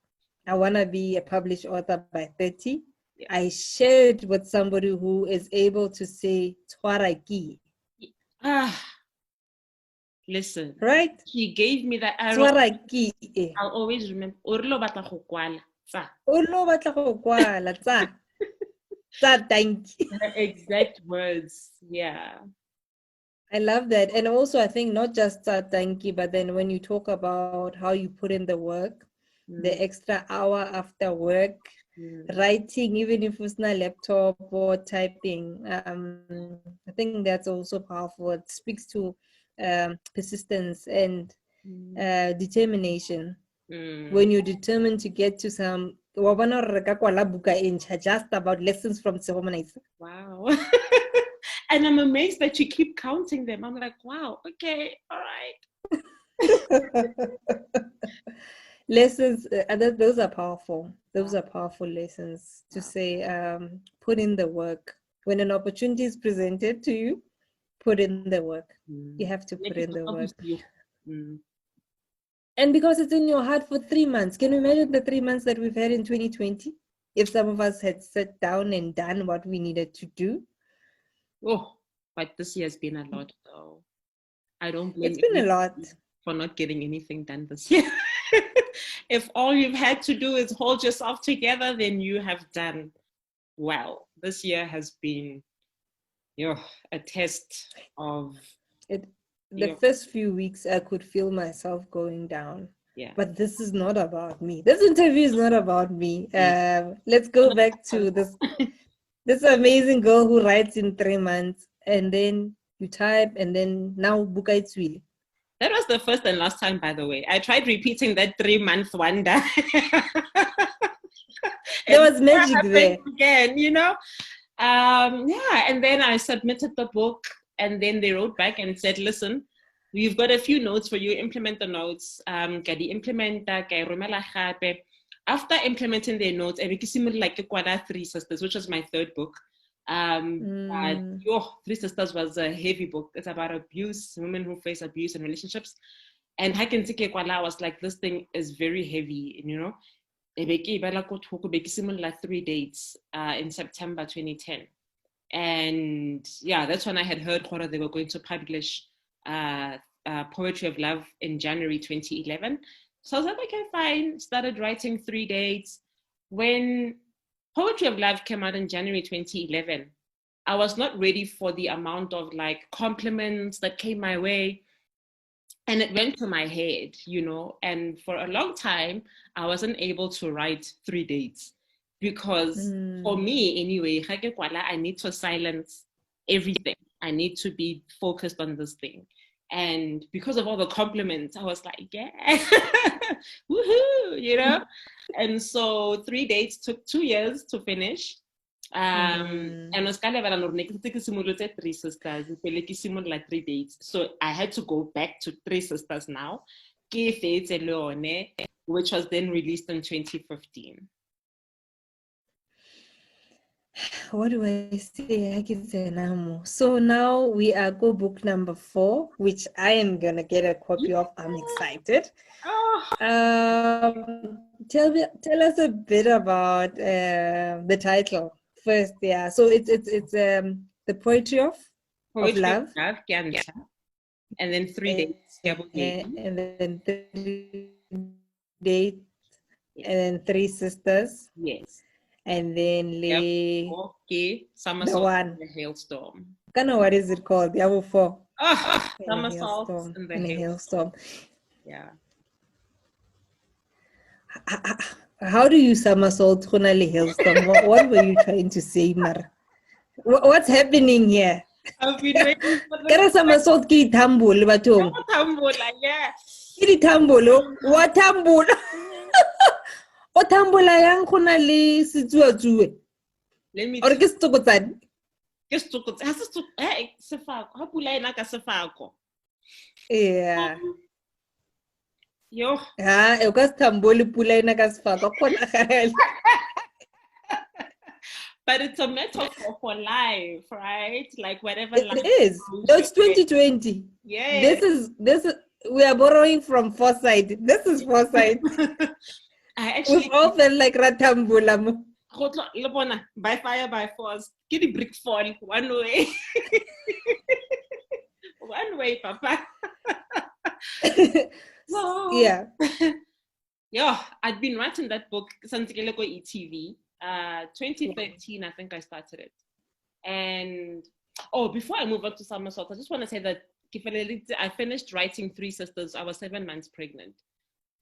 Speaker 1: I want to be a published author by 30. Yeah. I shared with somebody who is able to say Twaraki.
Speaker 2: Listen.
Speaker 1: Right?
Speaker 2: She gave me that.
Speaker 1: Twaraki.
Speaker 2: I'll always remember. Orlo batla go kwala.
Speaker 1: Thank you.
Speaker 2: Exact words. Yeah.
Speaker 1: I love that. And also, I think not just thank you, but then when you talk about how you put in the work, the extra hour after work, writing, even if it's not laptop or typing, I think that's also powerful. It speaks to persistence and determination. When you're determined to get to some, just about lessons from Tshego Monaisa.
Speaker 2: Wow. And I'm amazed that you keep counting them. I'm like, wow, okay, all right.
Speaker 1: Lessons, those are powerful. Those are powerful lessons to say, put in the work. When an opportunity is presented to you, put in the work. You have to put in the work. And because it's in your heart for 3 months, can you imagine the 3 months that we've had in 2020? If some of us had sat down and done what we needed to do.
Speaker 2: Oh, but this year has been a lot, though. I don't blame
Speaker 1: It's been a lot
Speaker 2: for not getting anything done this year. If all you've had to do is hold yourself together, then you have done well. This year has been, a test of
Speaker 1: it. The first few weeks, I could feel myself going down. Yeah. But this is not about me. This interview is not about me. Let's go back to this amazing girl who writes in 3 months, and then you type, and then now buka itswile.
Speaker 2: That was the first and last time, by the way. I tried repeating that 3-month wonder.
Speaker 1: There was magic there.
Speaker 2: Again, you know? And then I submitted the book, and then they wrote back and said, listen, we've got a few notes for you. Implement the notes. After implementing their notes, I became like Three Sisters, which was my 3rd book. Three Sisters was a heavy book. It's about abuse, women who face abuse in relationships. And I was like, this thing is very heavy, you know. Like 3 dates in September 2010. And yeah, that's when I had heard they were going to publish Poetry of Love in January 2011. So I was like, okay, fine. Started writing 3 dates. When Poetry of Love came out in January 2011, I was not ready for the amount of like compliments that came my way. And it went to my head, you know, and for a long time, I wasn't able to write 3 dates because for me, anyway, I need to silence everything. I need to be focused on this thing. And because of all the compliments, I was like, yeah, woohoo, you know? And so 3 dates took 2 years to finish. And I was kind of like 3 sisters, 3 dates. So I had to go back to 3 sisters now, which was then released in 2015.
Speaker 1: What do I say? So now we are go book number 4, which I am gonna get a copy of. I'm excited. Tell us a bit about the title first. Yeah, so it's the Poetry of Love,
Speaker 2: and then 3 dates,
Speaker 1: and then 3 dates, and then 3 sisters.
Speaker 2: Yes.
Speaker 1: And then
Speaker 2: Somersault in the Hailstorm.
Speaker 1: What is it called? The other 4.
Speaker 2: Somersault in the Hailstorm. Yeah.
Speaker 1: How do you somersault in a hailstorm? What were you trying to say, Mar? What's happening here?
Speaker 2: I've been waiting for
Speaker 1: the somersault ki tambul batong.
Speaker 2: Tambul, yeah.
Speaker 1: Ki tambul, what tambul? O tambula yang khona le setsua-tsue.
Speaker 2: Let me
Speaker 1: or ke setsokotsane.
Speaker 2: Ke setsokotsane. Ha se sefako. Ha pula ena ka sefako.
Speaker 1: Yeah.
Speaker 2: Yo.
Speaker 1: Ha, o ka stambole pula ena ka sefako khona.
Speaker 2: But it's a metaphor for life, right? Like whatever
Speaker 1: it
Speaker 2: life
Speaker 1: is. It's 2020.
Speaker 2: Yeah.
Speaker 1: This is we are borrowing from foresight. This is foresight. We've all felt like Ratambula.
Speaker 2: By fire, by force. Get the brick fall one way. One way, Papa. So,
Speaker 1: yeah.
Speaker 2: Yeah, I'd been writing that book since ETV. 2013, I think I started it. And before I move on to Somersault, I just want to say that I finished writing 3 sisters. I was 7 months pregnant.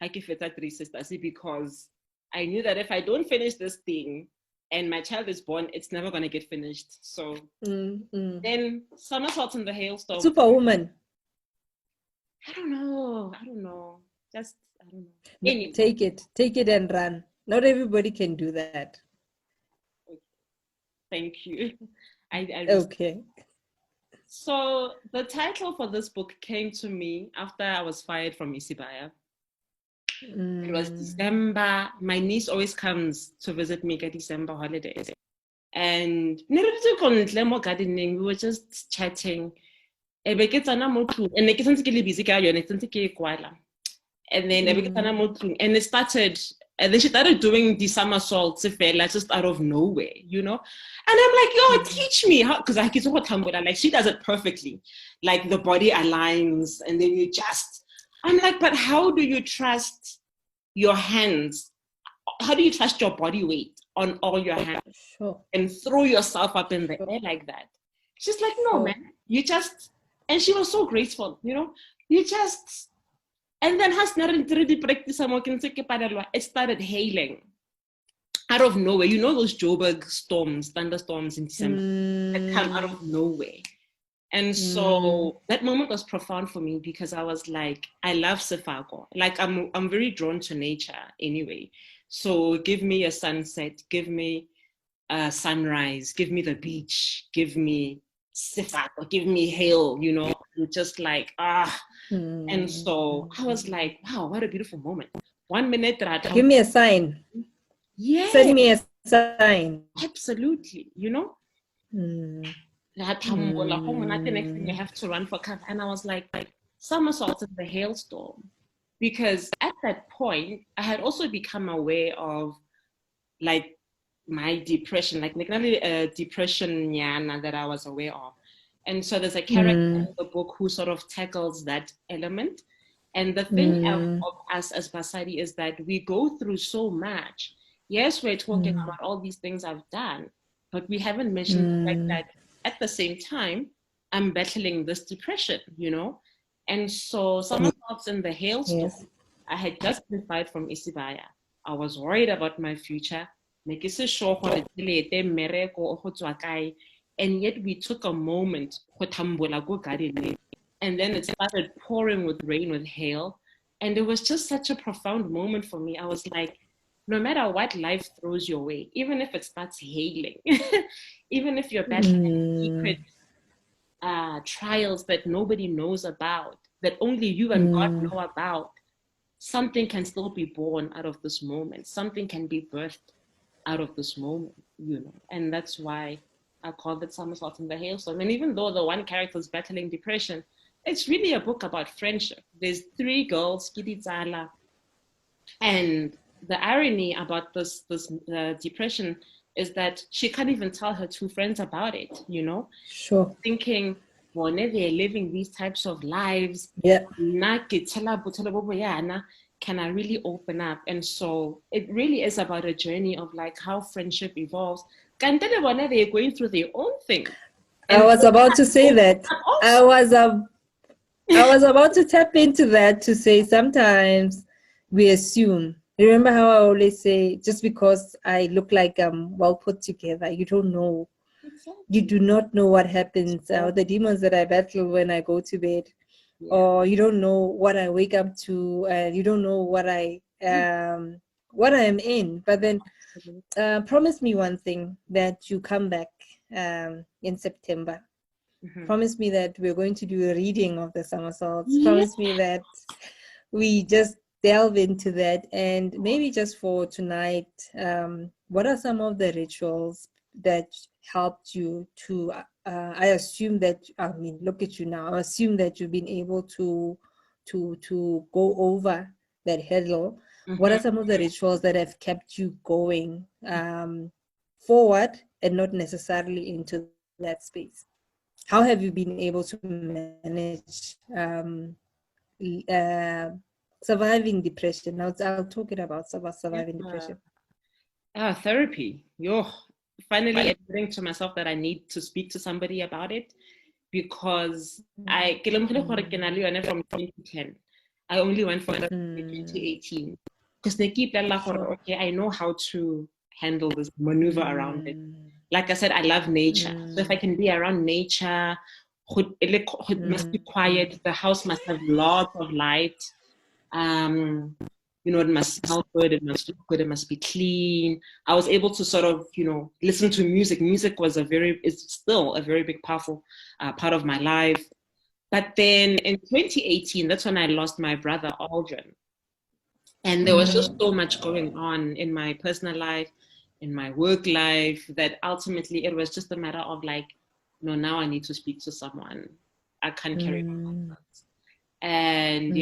Speaker 2: I give it 3 sisters because I knew that if I don't finish this thing and my child is born, it's never going to get finished. So then Somersault in the Hailstorm.
Speaker 1: Superwoman.
Speaker 2: I don't know. Just, I don't know.
Speaker 1: Anyway. Take it and run. Not everybody can do that.
Speaker 2: Okay. Thank you.
Speaker 1: Okay.
Speaker 2: So the title for this book came to me after I was fired from Isibaya. It was December. My niece always comes to visit me at December holidays. And we were just chatting. And then and it started, and then she started doing the somersaults just out of nowhere, you know. And I'm like, yo, teach me how, because like she does it perfectly, like the body aligns, and then you just. I'm like, but how do you trust your hands? How do you trust your body weight on all your hands and throw yourself up in the air like that? She's like, no, man, you just, and she was so graceful, you know, you just, and then it started hailing out of nowhere. You know those Joburg storms, thunderstorms in December that come out of nowhere. And so that moment was profound for me because I was like, I love Sefako. Like I'm very drawn to nature anyway. So give me a sunset, give me a sunrise, give me the beach, give me Sefako, give me hail, you know, just like, And so I was like, wow, what a beautiful moment. 1 minute.
Speaker 1: Give me a sign.
Speaker 2: Yeah.
Speaker 1: Send me a sign.
Speaker 2: Absolutely, you know? The next thing you have to run for cover. And I was like, somersaults in the hailstorm. Because at that point, I had also become aware of like my depression, like not a depression that I was aware of. And so there's a character in the book who sort of tackles that element. And the thing of us as Basadi is that we go through so much. Yes, we're talking about all these things I've done, but we haven't mentioned the fact that at the same time, I'm battling this depression, you know? And so somersaults in the hailstorm, I had just been fired from Isibaya. I was worried about my future. And yet we took a moment, and then it started pouring with rain, with hail. And it was just such a profound moment for me. I was like, no matter what life throws your way, even if it starts hailing, even if you're battling secret trials that nobody knows about, that only you and God know about, something can still be born out of this moment. Something can be birthed out of this moment, you know. And that's why I called it Somersault in the Hailstorm. And even though the one character is battling depression, it's really a book about friendship. There's 3 girls, Kidizala, and the irony about this depression is that she can't even tell her 2 friends about it, you know?
Speaker 1: Sure.
Speaker 2: Thinking, well, they're living these types of lives.
Speaker 1: Yeah.
Speaker 2: Can I really open up? And so it really is about a journey of like how friendship evolves. They're going through their own thing.
Speaker 1: And I was about to say that. I was about to tap into that to say sometimes we assume. Remember how I always say, just because I look like I'm well put together, you don't know. Exactly. You do not know what happens, the demons that I battle when I go to bed. Yeah. Or you don't know what I wake up to, and you don't know what I am in. But then promise me one thing, that you come back in September. Promise me that we're going to do a reading of the somersaults. Promise me that we just delve into that. And maybe just for tonight, what are some of the rituals that helped you to I assume that, I mean, look at you now. I assume that you've been able to go over that hurdle. What are some of the rituals that have kept you going forward and not necessarily into that space? How have you been able to manage surviving depression? Now I'll talk it about surviving depression.
Speaker 2: Therapy. Finally admitting to myself that I need to speak to somebody about it, because I from 2010. I only went for 2018. Because they keep okay, I know how to handle this, maneuver around it. Like I said, I love nature. So if I can be around nature, it must be quiet. The house must have lots of light. You know, it must smell good, it must look good, it must be clean. I was able to sort of, you know, listen to music. Music was it's still a very big, powerful part of my life. But then in 2018, that's when I lost my brother, Aldrin. And there was just so much going on in my personal life, in my work life, that ultimately it was just a matter of like, no, now I need to speak to someone. I can't carry on. And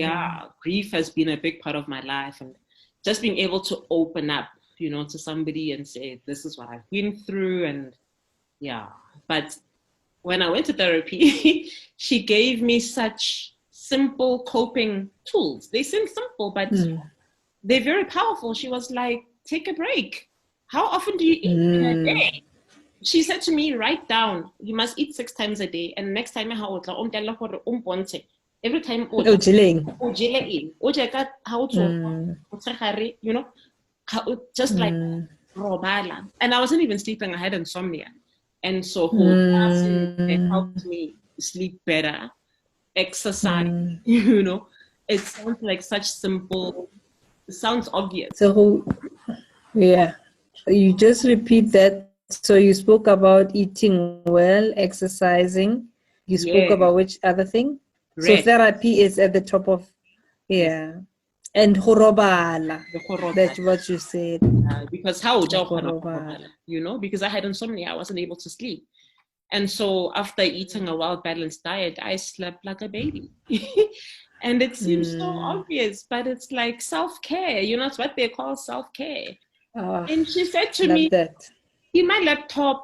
Speaker 2: grief has been a big part of my life, and just being able to open up, you know, to somebody and say, this is what I've been through. And but when I went to therapy, she gave me such simple coping tools. They seem simple, but they're very powerful. She was like, take a break. How often do you eat in a day? She said to me, write down, you must eat 6 times a day. And next time, every time, you know, just like robala. And I wasn't even sleeping, I had insomnia. And so it helped me sleep better, exercise, you know. It sounds like such simple, it sounds obvious.
Speaker 1: So, you just repeat that. So you spoke about eating well, exercising. You spoke about which other thing? So therapy is at the top of, and horobala. That's what you said.
Speaker 2: Because you know, because I had insomnia, I wasn't able to sleep. And so after eating a well-balanced diet, I slept like a baby. And it seems so obvious, but it's like self-care. You know, it's what they call self-care.
Speaker 1: Oh,
Speaker 2: And she said to
Speaker 1: love
Speaker 2: me,
Speaker 1: that.
Speaker 2: my laptop,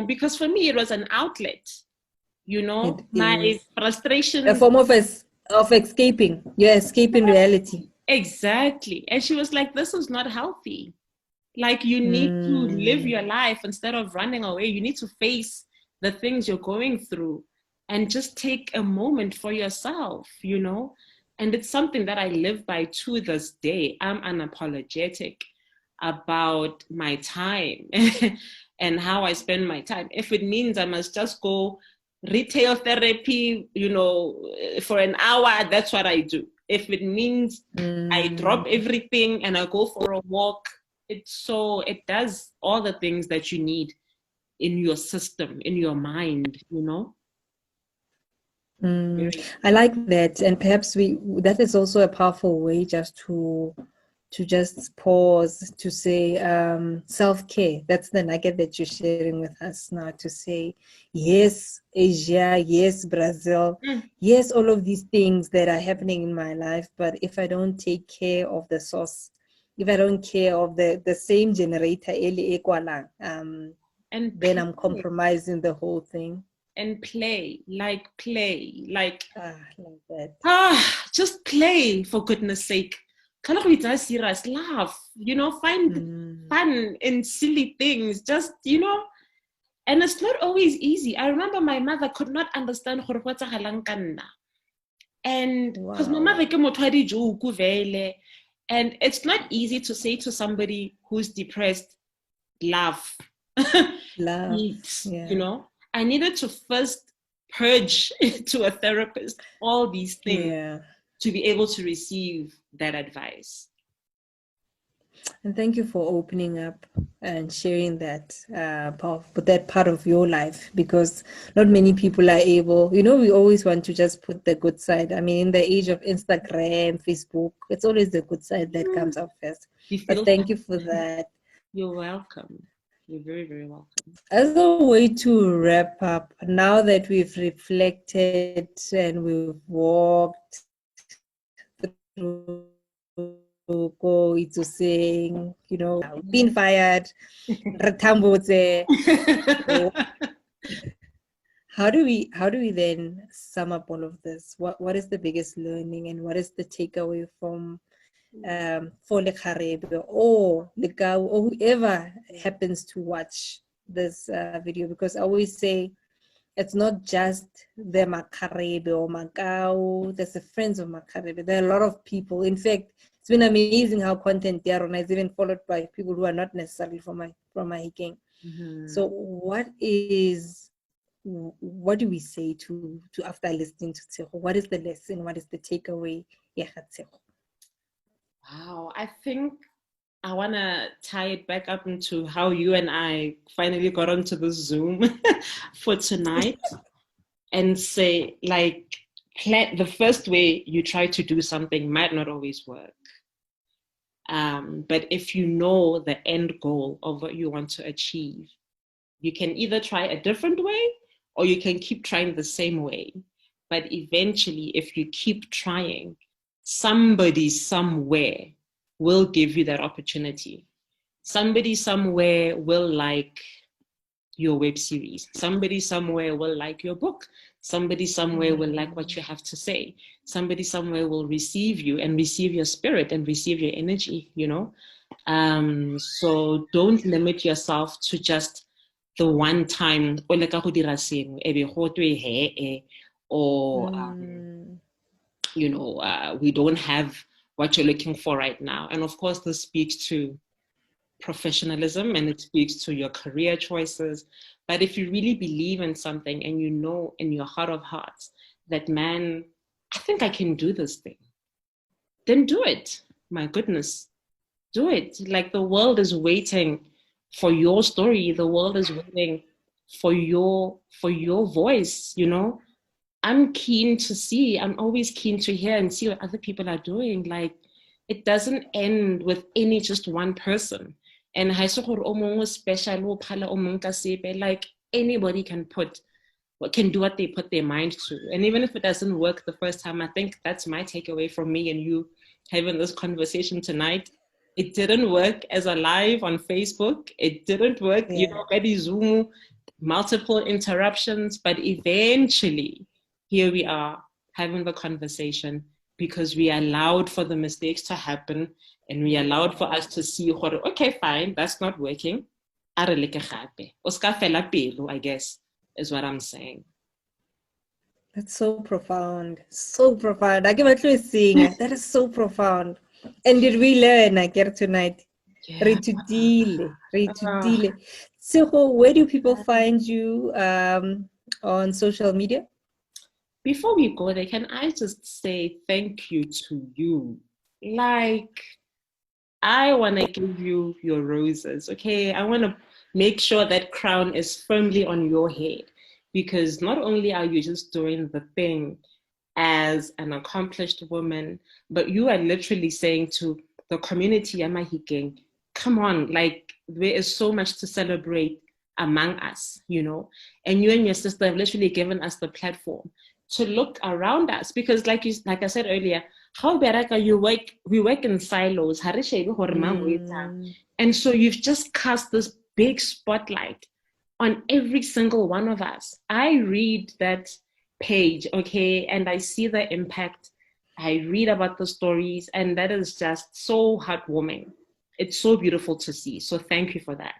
Speaker 2: because for me, it was an outlet. You know,
Speaker 1: It
Speaker 2: my
Speaker 1: is a
Speaker 2: frustration.
Speaker 1: form of escaping. You're escaping reality.
Speaker 2: Exactly. And she was like, this is not healthy. Like, you need to live your life instead of running away. You need to face the things you're going through and just take a moment for yourself, you know? And it's something that I live by to this day. I'm unapologetic about my time and how I spend my time. If it means I must just go retail therapy, you know, for an hour, that's what I do. If it means I drop everything and I go for a walk, it does all the things that you need in your system, in your mind, you know.
Speaker 1: I like that, and perhaps that is also a powerful way just to just pause to say self-care. That's the nugget that you're sharing with us now, to say yes, Asia, yes, Brazil, yes, all of these things that are happening in my life, but if I don't take care of the source, if I don't care of the same generator,
Speaker 2: And
Speaker 1: then I'm compromising the whole thing.
Speaker 2: And play, like
Speaker 1: like that.
Speaker 2: Just play, for goodness sake. Serious, laugh, you know, find fun in silly things, just, you know. And it's not always easy. I remember my mother could not understand and because my mother and it's not easy to say to somebody who's depressed, laugh. Eat,
Speaker 1: Yeah.
Speaker 2: you know. I needed to first purge to a therapist all these things to be able to receive that advice.
Speaker 1: And thank you for opening up and sharing that part of your life, because not many people are able, you know, we always want to just put the good side. I mean, in the age of Instagram, Facebook, it's always the good side that comes out first. But thank you for that.
Speaker 2: You're welcome. You're very, very welcome.
Speaker 1: As a way to wrap up, now that we've reflected and we've walked through go into saying, you know, been fired, how do we then sum up all of this? What is the biggest learning, and what is the takeaway from for Makgarebe or whoever happens to watch this video? Because I always say it's not just the Makgarebe or Makau, there's the friends of Makgarebe. There are a lot of people. In fact, it's been amazing how content there is even followed by people who are not necessarily from Mahikeng. So what do we say to after listening to Tshego? What is the lesson? What is the takeaway?
Speaker 2: Wow, I think I want to tie it back up into how you and I finally got onto the Zoom for tonight and say, like, the first way you try to do something might not always work. But if you know the end goal of what you want to achieve, you can either try a different way or you can keep trying the same way. But eventually, if you keep trying, somebody somewhere will give you that opportunity. Somebody somewhere will like your web series. Somebody somewhere will like your book. Somebody somewhere will like what you have to say. Somebody somewhere will receive you and receive your spirit and receive your energy, you know? So don't limit yourself to just the one time, or you know, we don't have what you're looking for right now. And of course, this speaks to professionalism and it speaks to your career choices. But if you really believe in something and you know in your heart of hearts that, man, I think I can do this thing, then do it. My goodness, do it. Like, the world is waiting for your story. The world is waiting for your voice, you know. I'm always keen to hear and see what other people are doing. Like, it doesn't end with just one person. And ha se gore o mongwe special o phala o mongwe ka sepe, like anybody can do what they put their mind to. And even if it doesn't work the first time, I think that's my takeaway from me and you having this conversation tonight. It didn't work as a live on Facebook. It didn't work, you know, maybe Zoom, multiple interruptions, but eventually here we are having the conversation because we allowed for the mistakes to happen and we allowed for us to see, okay, fine, that's not working. I guess is what I'm saying.
Speaker 1: That's so profound. So profound. I get what saying. That is so profound. And did we learn tonight?
Speaker 2: Yeah.
Speaker 1: So where do people find you on social media?
Speaker 2: Before we go there, can I just say thank you to you? Like, I want to give you your roses, okay? I want to make sure that crown is firmly on your head, because not only are you just doing the thing as an accomplished woman, but you are literally saying to the community, Amahikeng, come on, like there is so much to celebrate among us, you know? And you and your sister have literally given us the platform to look around us, because like I said earlier, how we work in silos. And so you've just cast this big spotlight on every single one of us. I read that page, okay, and I see the impact. I read about the stories, and that is just so heartwarming. It's so beautiful to see. So thank you for that.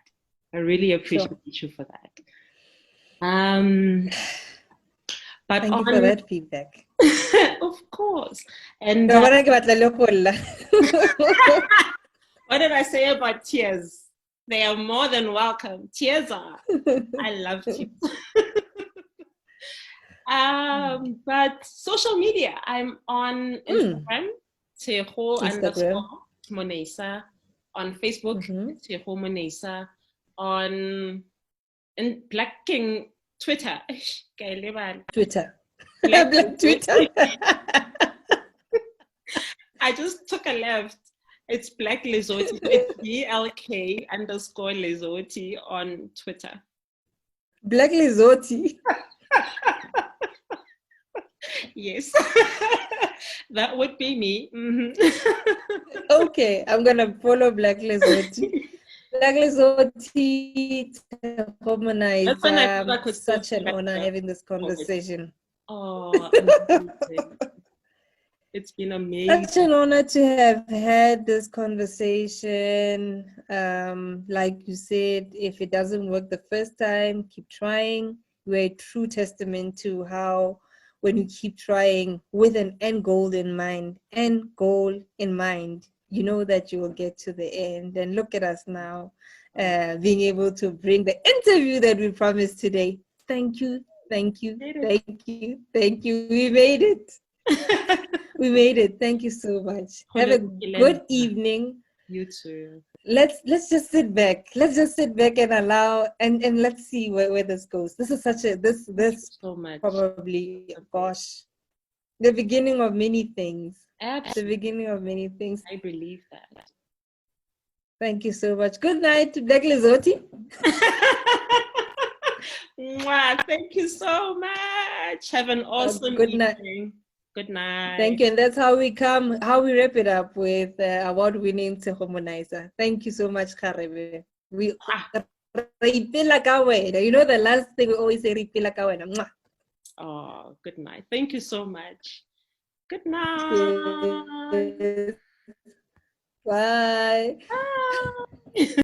Speaker 2: I really appreciate you for that. But
Speaker 1: thank you for that feedback.
Speaker 2: Of course. And
Speaker 1: what
Speaker 2: did I say about tears? They are more than welcome. Tears are. I love tears. But social media, I'm on Instagram, Tshego Monaisa. On Facebook, Tshego Monaisa. On Black King Twitter.
Speaker 1: Twitter.
Speaker 2: Black Twitter. I just took a left. It's Black Lesotho. It's BLK_Lesotho on Twitter.
Speaker 1: Black Lesotho.
Speaker 2: Yes. That would be me.
Speaker 1: Okay, I'm gonna follow Black Lesotho. Black Lesotho, Tshego Monaisa. It's such an honor having this conversation.
Speaker 2: Oh, it's been amazing.
Speaker 1: Such an honor to have had this conversation. Like you said, if it doesn't work the first time, keep trying. We're a true testament to how when you keep trying with an end goal in mind, you know that you will get to the end. And look at us now, being able to bring the interview that we promised today. Thank you. We made it. We made it. Thank you so much. Have a good evening.
Speaker 2: You too.
Speaker 1: Let's just sit back. Let's just sit back and allow and let's see where this goes. This is this
Speaker 2: so much.
Speaker 1: Probably the beginning of many things.
Speaker 2: Absolutely.
Speaker 1: The beginning of many things.
Speaker 2: I believe that.
Speaker 1: Thank you so much. Good night to Black Lesotho.
Speaker 2: Thank you so much. Have an awesome evening. Good night.
Speaker 1: Thank you. And that's how we wrap it up with award-winning Tshego Monaisa. Thank you so much, Makgarebe. You know the last thing we always say,
Speaker 2: oh, good night. Thank you so much. Good night.
Speaker 1: Bye.
Speaker 2: Bye.